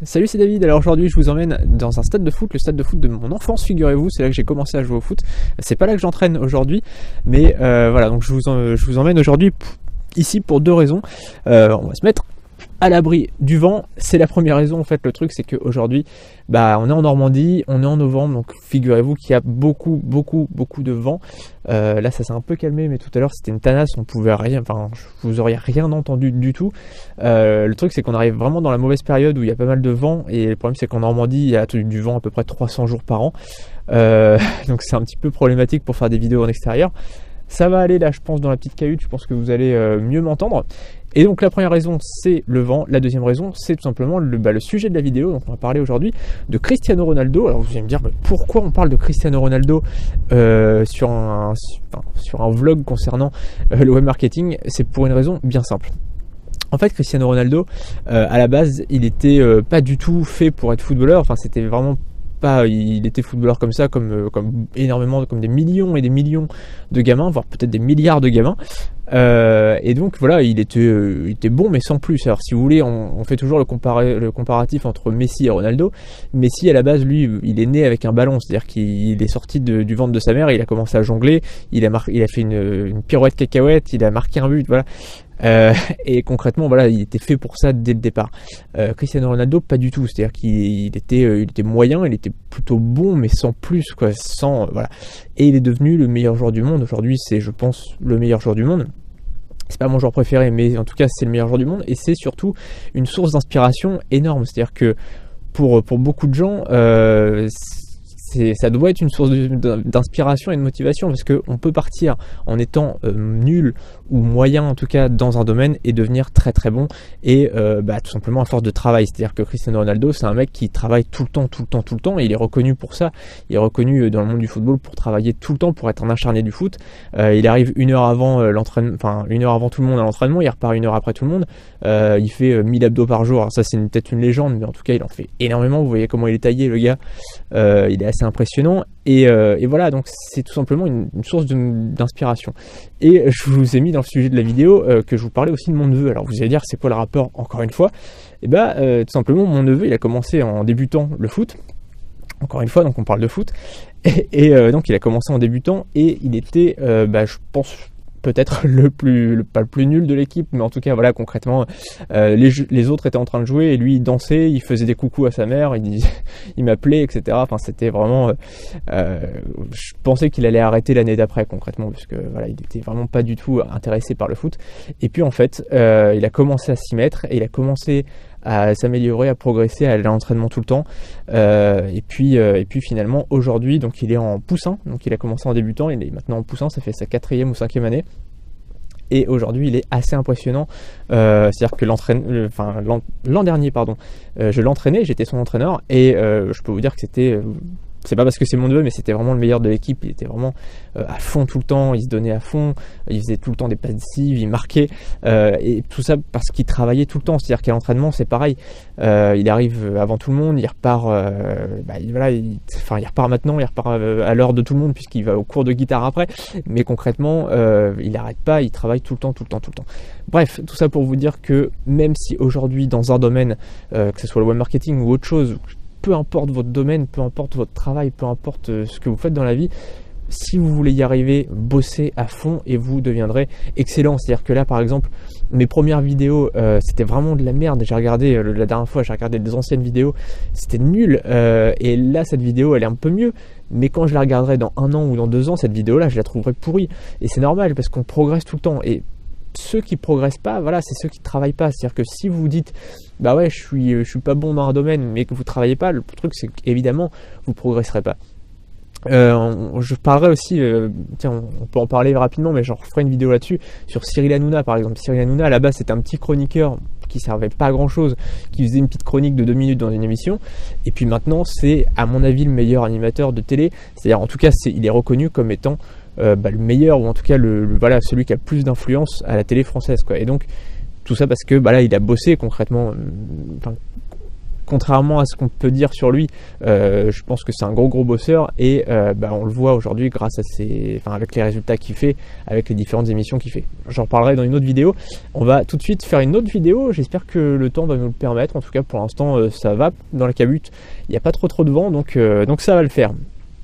Salut, c'est David. Alors aujourd'hui je vous emmène dans un stade de foot, le stade de foot de mon enfance, figurez-vous. C'est là que j'ai commencé à jouer au foot. C'est pas là que j'entraîne aujourd'hui, mais voilà, donc je vous emmène aujourd'hui ici pour deux raisons. On va se mettre à l'abri du vent, c'est la première raison. En fait, le truc c'est qu'aujourd'hui on est en Normandie, on est en novembre, donc figurez-vous qu'il y a beaucoup de vent. Là ça s'est un peu calmé, mais tout à l'heure c'était une tanasse, on pouvait rien, enfin vous auriez rien entendu du tout. Le truc c'est qu'on arrive vraiment dans la mauvaise période où il y a pas mal de vent, et le problème c'est qu'en Normandie il y a du vent à peu près 300 jours par an, donc c'est un petit peu problématique pour faire des vidéos en extérieur. Ça va aller là, je pense, dans la petite cahute, je pense que vous allez mieux m'entendre. Et donc la première raison c'est le vent, la deuxième raison c'est tout simplement le sujet de la vidéo. Donc on va parler aujourd'hui de Cristiano Ronaldo. Alors vous allez me dire pourquoi on parle de Cristiano Ronaldo sur un vlog concernant le web marketing. C'est pour une raison bien simple. En fait, Cristiano Ronaldo, à la base, il était pas du tout fait pour être footballeur. Enfin, c'était vraiment pas. Il était footballeur comme ça, comme énormément, comme des millions et des millions de gamins, voire peut-être des milliards de gamins. Et donc voilà, il était bon, mais sans plus. Alors si vous voulez, on fait toujours le comparatif entre Messi et Ronaldo. Messi, à la base, lui, il est né avec un ballon, c'est-à-dire qu'il est sorti du ventre de sa mère, il a commencé à jongler, il a fait une pirouette cacahuète, il a marqué un but, voilà. Et concrètement, voilà, il était fait pour ça dès le départ. Cristiano Ronaldo, pas du tout. C'est-à-dire qu'il était moyen, il était plutôt bon, mais sans plus, quoi, voilà. Et il est devenu le meilleur joueur du monde. Aujourd'hui, c'est, je pense, le meilleur joueur du monde. C'est pas mon joueur préféré, mais en tout cas, c'est le meilleur joueur du monde. Et c'est surtout une source d'inspiration énorme. C'est-à-dire que pour beaucoup de gens, ça doit être une source d'inspiration et de motivation, parce qu'on peut partir en étant nul ou moyen en tout cas dans un domaine et devenir très bon, et tout simplement à force de travail. C'est-à-dire que Cristiano Ronaldo, c'est un mec qui travaille tout le temps, et il est reconnu pour ça. Il est reconnu dans le monde du football pour travailler tout le temps, pour être un acharné du foot. Il arrive une heure avant l'entraînement, enfin une heure avant tout le monde à l'entraînement, il repart une heure après tout le monde. Il fait 1000 abdos par jour. Alors ça c'est peut-être une légende, mais en tout cas il en fait énormément. Vous voyez comment il est taillé, le gars. Il est assez impressionnant, et voilà, donc c'est tout simplement une source d'inspiration. Et je vous ai mis dans le sujet de la vidéo que je vous parlais aussi de mon neveu. Alors vous allez dire, c'est quoi le rapport, encore une fois? Et tout simplement, mon neveu, il a commencé en débutant le foot, encore une fois, donc on parle de foot, et donc il a commencé en débutant, et il était, je pense, peut-être pas le plus nul de l'équipe, mais en tout cas voilà, concrètement les autres étaient en train de jouer et lui il dansait, il faisait des coucous à sa mère, il m'appelait, etc. Enfin c'était vraiment je pensais qu'il allait arrêter l'année d'après, concrètement, parce que voilà, il était vraiment pas du tout intéressé par le foot. Et puis en fait il a commencé à s'y mettre, et il a commencé à s'améliorer, à progresser, à aller à l'entraînement tout le temps, et puis finalement aujourd'hui, donc il est en poussin, donc il a commencé en débutant, il est maintenant en poussin, ça fait sa 4e ou 5e année, et aujourd'hui il est assez impressionnant. C'est-à-dire que l'an dernier, je l'entraînais, j'étais son entraîneur, et je peux vous dire que c'est pas parce que c'est mon neveu, mais c'était vraiment le meilleur de l'équipe. Il était vraiment à fond tout le temps, il se donnait à fond, il faisait tout le temps des passes décisives, il marquait, et tout ça parce qu'il travaillait tout le temps. C'est-à-dire qu'à l'entraînement c'est pareil, il arrive avant tout le monde, il repart, il repart maintenant, il repart à l'heure de tout le monde, puisqu'il va au cours de guitare après, mais concrètement il n'arrête pas, il travaille tout le temps. Bref, tout ça pour vous dire que même si aujourd'hui dans un domaine, que ce soit le web marketing ou autre chose, peu importe votre domaine, peu importe votre travail, peu importe ce que vous faites dans la vie, si vous voulez y arriver, bossez à fond et vous deviendrez excellent. C'est-à-dire que là, par exemple, mes premières vidéos, c'était vraiment de la merde. J'ai regardé, la dernière fois, j'ai regardé des anciennes vidéos, c'était nul. Et là, cette vidéo, elle est un peu mieux. Mais quand je la regarderai dans 1 an ou dans 2 ans, cette vidéo-là, je la trouverai pourrie. Et c'est normal, parce qu'on progresse tout le temps. Et ceux qui progressent pas, voilà, c'est ceux qui travaillent pas. C'est-à-dire que si vous vous dites je suis pas bon dans un domaine, mais que vous travaillez pas, le truc c'est qu'évidemment vous progresserez pas. Je parlerai aussi, on peut en parler rapidement, mais j'en referai une vidéo là-dessus, sur Cyril Hanouna par exemple. Cyril Hanouna, à la base c'était un petit chroniqueur qui servait pas à grand chose, qui faisait une petite chronique de 2 minutes dans une émission, et puis maintenant c'est à mon avis le meilleur animateur de télé. C'est-à-dire, en tout cas il est reconnu comme étant le meilleur, ou en tout cas celui qui a le plus d'influence à la télé française, quoi. Et donc tout ça parce que il a bossé concrètement, contrairement à ce qu'on peut dire sur lui, je pense que c'est un gros bosseur et on le voit aujourd'hui grâce à avec les résultats qu'il fait, avec les différentes émissions qu'il fait. J'en reparlerai dans une autre vidéo. On va tout de suite faire une autre vidéo, j'espère que le temps va nous le permettre. En tout cas pour l'instant ça va dans la cahute, il n'y a pas trop de vent, donc ça va le faire.